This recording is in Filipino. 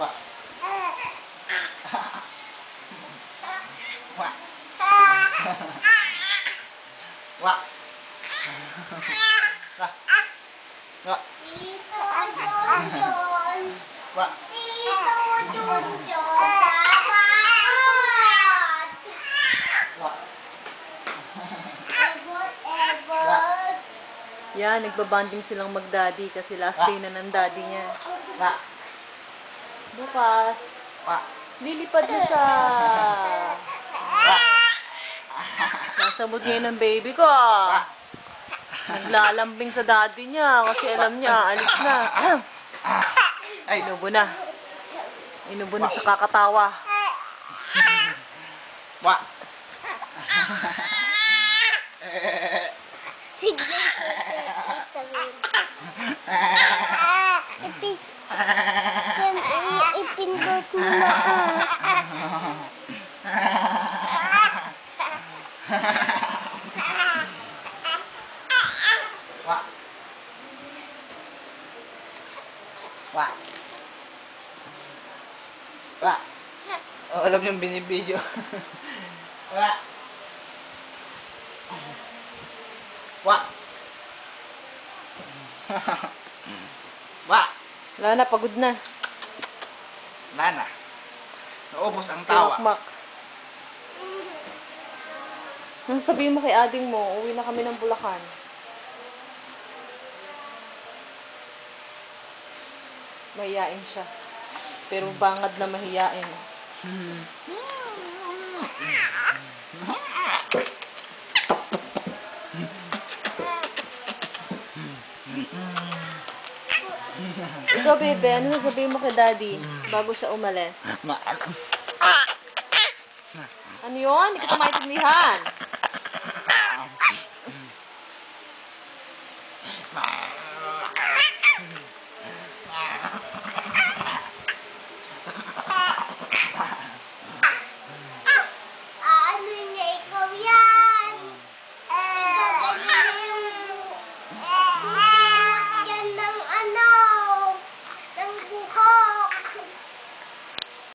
Wa. Wa. Wa. Wa. Tito Junjun. Wa. Tito Junjun. Dapat. Wa. Ebot. Yan, nagbabanding silang mag-daddy kasi last day na ng daddy niya. Wa. Bukas, Wa. lilipad na siya. Nasamod niya ng baby ko. Naglalambing sa daddy niya kasi alam niya, alis na. Ay. Inubo na. Inubo na sa kakatawa. Wa. Sige. Ipindot mo na. Wa. Wa. Wa. Oh, alam yung binibidyo. Wa. Wa. Wa. Wala na, pagod na. Nana. Naubos ang tawa. Timakmak. Nang sabihin mo kay ading mo, uwi na kami ng Bulacan. Mahiyain siya. Pero bangad na mahiyain. Ikaw, bebe, ano sasabihin mo kay daddy bago siya umalis? Maalam. Ano yun? Hindi ko maintindihan.